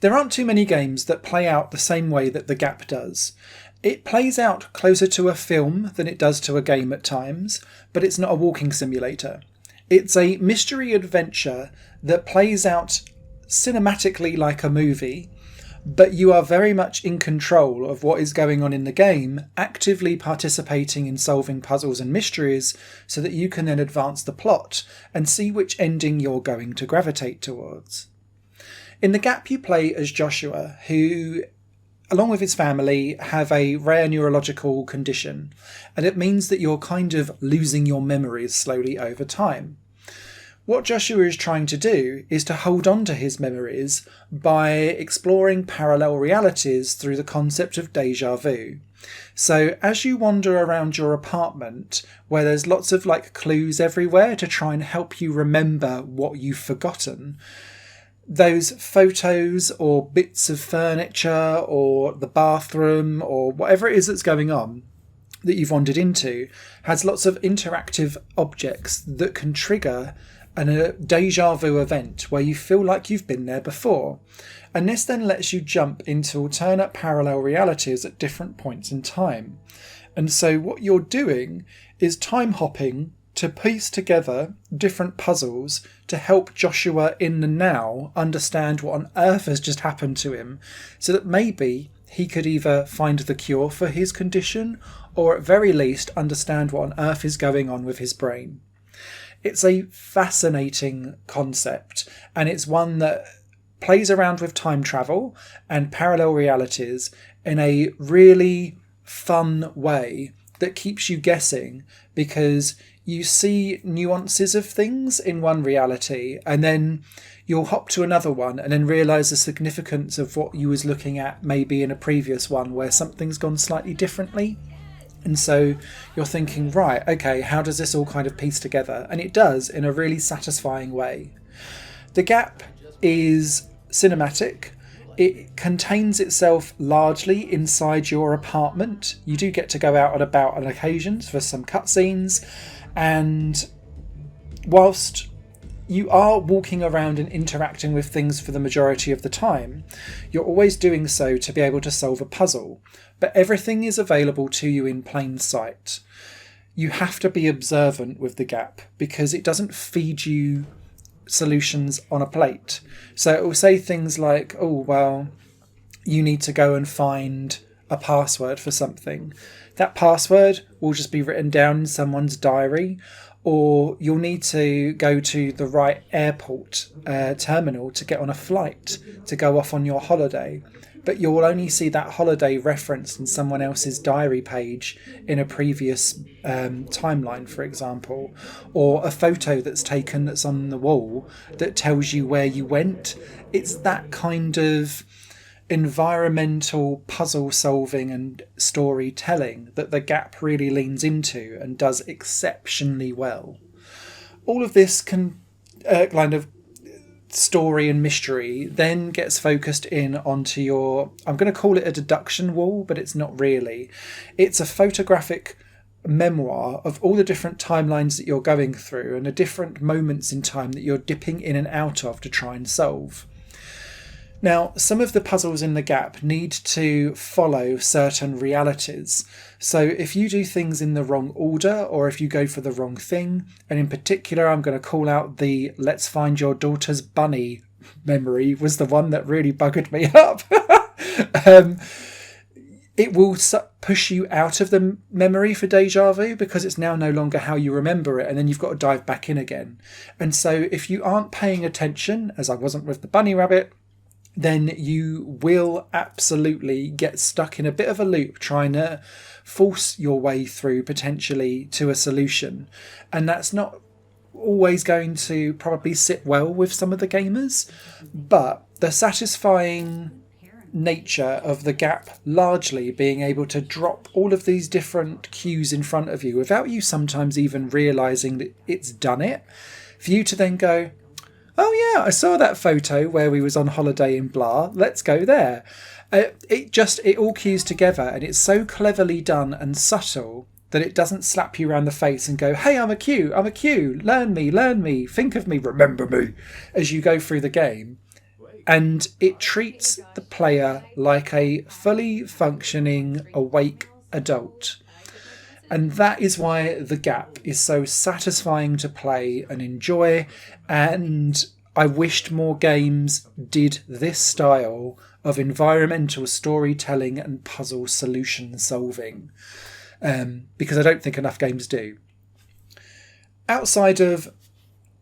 There aren't too many games that play out the same way that the Gap does. It plays out closer to a film than it does to a game at times, but it's not a walking simulator. It's a mystery adventure that plays out cinematically like a movie, but you are very much in control of what is going on in the game, actively participating in solving puzzles and mysteries so that you can then advance the plot and see which ending you're going to gravitate towards. In the Gap, you play as Joshua, who, along with his family, have a rare neurological condition, and it means that you're kind of losing your memories slowly over time. What Joshua is trying to do is to hold on to his memories by exploring parallel realities through the concept of déjà vu. So as you wander around your apartment, where there's lots of clues everywhere to try and help you remember what you've forgotten, those photos or bits of furniture or the bathroom or whatever it is that's going on that you've wandered into has lots of interactive objects that can trigger a déjà vu event where you feel like you've been there before. And this then lets you jump into alternate parallel realities at different points in time. And so what you're doing is time hopping to piece together different puzzles to help Joshua in the now understand what on earth has just happened to him, so that maybe he could either find the cure for his condition or at very least understand what on earth is going on with his brain. It's a fascinating concept, and it's one that plays around with time travel and parallel realities in a really fun way that keeps you guessing, because you see nuances of things in one reality and then you'll hop to another one and then realise the significance of what you was looking at maybe in a previous one where something's gone slightly differently. And so you're thinking, right, okay, how does this all kind of piece together? And it does in a really satisfying way. The Gap is cinematic. It contains itself largely inside your apartment. You do get to go out and about on occasions for some cutscenes. And whilst you are walking around and interacting with things for the majority of the time, you're always doing so to be able to solve a puzzle. But everything is available to you in plain sight. You have to be observant with the Gap because it doesn't feed you solutions on a plate. So it will say things like, oh, well, you need to go and find a password for something. That password will just be written down in someone's diary, or you'll need to go to the right airport terminal to get on a flight to go off on your holiday. But you'll only see that holiday referenced in someone else's diary page in a previous timeline, for example, or a photo that's taken that's on the wall that tells you where you went. It's that kind of environmental puzzle solving and storytelling that the Gap really leans into and does exceptionally well. All of this can kind of story and mystery then gets focused in onto your, I'm going to call it a deduction wall, but it's not really. It's a photographic memoir of all the different timelines that you're going through and the different moments in time that you're dipping in and out of to try and solve. Now, some of the puzzles in the Gap need to follow certain realities. So if you do things in the wrong order, or if you go for the wrong thing, and in particular, I'm going to call out the let's find your daughter's bunny memory was the one that really buggered me up. It will push you out of the memory for déjà vu because it's now no longer how you remember it, and then you've got to dive back in again. And so if you aren't paying attention, as I wasn't with the bunny rabbit, then you will absolutely get stuck in a bit of a loop trying to force your way through potentially to a solution. And that's not always going to probably sit well with some of the gamers, but the satisfying nature of the Gap largely being able to drop all of these different cues in front of you without you sometimes even realising that it's done it, for you to then go, oh yeah, I saw that photo where we was on holiday in blah, let's go there. It all cues together, and it's so cleverly done and subtle that it doesn't slap you around the face and go, hey, I'm a cue, learn me, think of me, remember me, as you go through the game. and it treats the player like a fully functioning, awake adult. And that is why The Gap is so satisfying to play and enjoy, and I wished more games did this style of environmental storytelling and puzzle solution solving, because I don't think enough games do. Outside of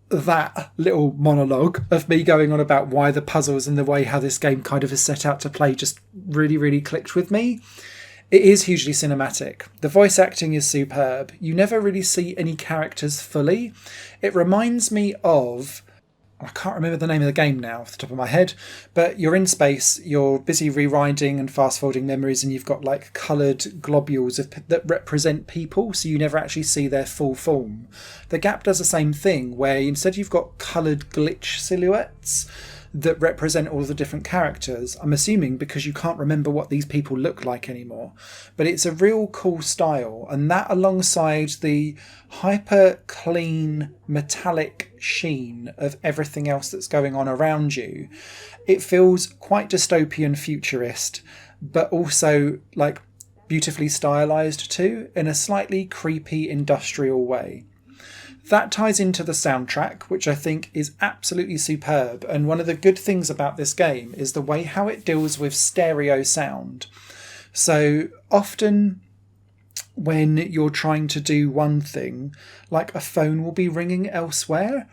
that little monologue of me going on about why the puzzles and the way how this game kind of is set out to play just really, really clicked with me, it is hugely cinematic. The voice acting is superb. You never really see any characters fully. It reminds me of, I can't remember the name of the game now off the top of my head, but you're in space, you're busy rewinding and fast forwarding memories, and you've got like coloured globules that represent people, so you never actually see their full form. The Gap does the same thing, where instead you've got coloured glitch silhouettes that represent all of the different characters. I'm assuming because you can't remember what these people look like anymore. But it's a real cool style, and that alongside the hyper clean metallic sheen of everything else that's going on around you, it feels quite dystopian futurist, but also like beautifully stylized too, in a slightly creepy industrial way. That ties into the soundtrack, which I think is absolutely superb. And one of the good things about this game is the way how it deals with stereo sound. So often when you're trying to do one thing, like a phone will be ringing elsewhere,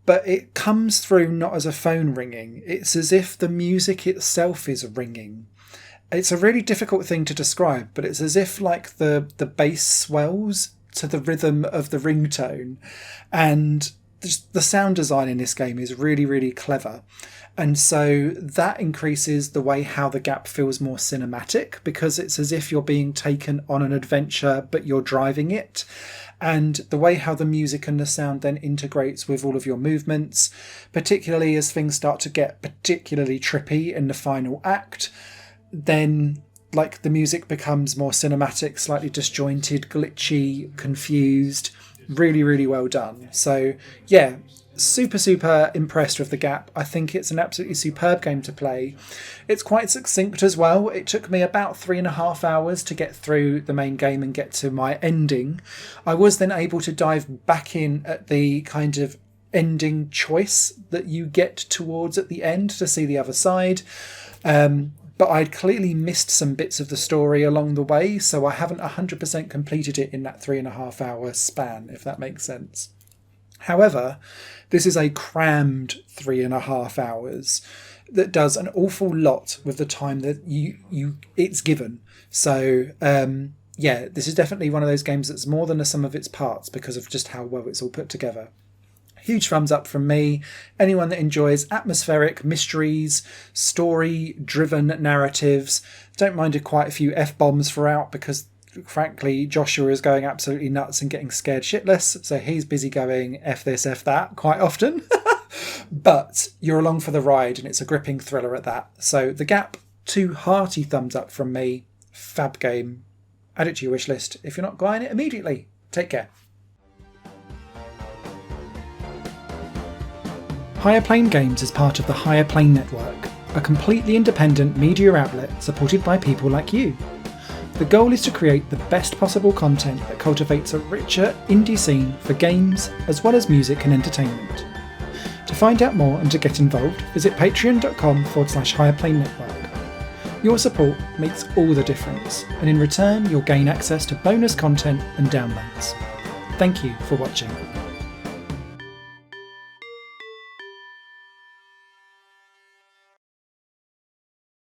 but it comes through not as a phone ringing. It's as if the music itself is ringing. It's a really difficult thing to describe, but it's as if like the bass swells to the rhythm of the ringtone, and the sound design in this game is really, really clever. And so that increases the way how The Gap feels more cinematic, because it's as if you're being taken on an adventure but you're driving it. And the way how the music and the sound then integrates with all of your movements, particularly as things start to get particularly trippy in the final act, then like the music becomes more cinematic, slightly disjointed, glitchy, confused. Really, really well done. So yeah, super impressed with The Gap. I think it's an absolutely superb game to play. It's quite succinct as well. It took me about 3.5 hours to get through the main game and get to my ending. I was then able to dive back in at the kind of ending choice that you get towards at the end to see the other side. But I'd clearly missed some bits of the story along the way, so I haven't 100% completed it in that 3.5 hour span, if that makes sense. However, this is a crammed 3.5 hours that does an awful lot with the time that it's given. So yeah, this is definitely one of those games that's more than the sum of its parts because of just how well it's all put together. Huge thumbs up from me. Anyone that enjoys atmospheric mysteries, story-driven narratives, don't mind quite a few F-bombs throughout because, frankly, Joshua is going absolutely nuts and getting scared shitless, so he's busy going F this, F that quite often. But you're along for the ride, and it's a gripping thriller at that. So The Gap, 2 hearty thumbs up from me. Fab game. Add it to your wish list if you're not buying it immediately. Take care. Higher Plane Games is part of the Higher Plane Network, a completely independent media outlet supported by people like you. The goal is to create the best possible content that cultivates a richer indie scene for games as well as music and entertainment. To find out more and to get involved, visit patreon.com/Higher Plane Network. Your support makes all the difference, and in return you'll gain access to bonus content and downloads. Thank you for watching.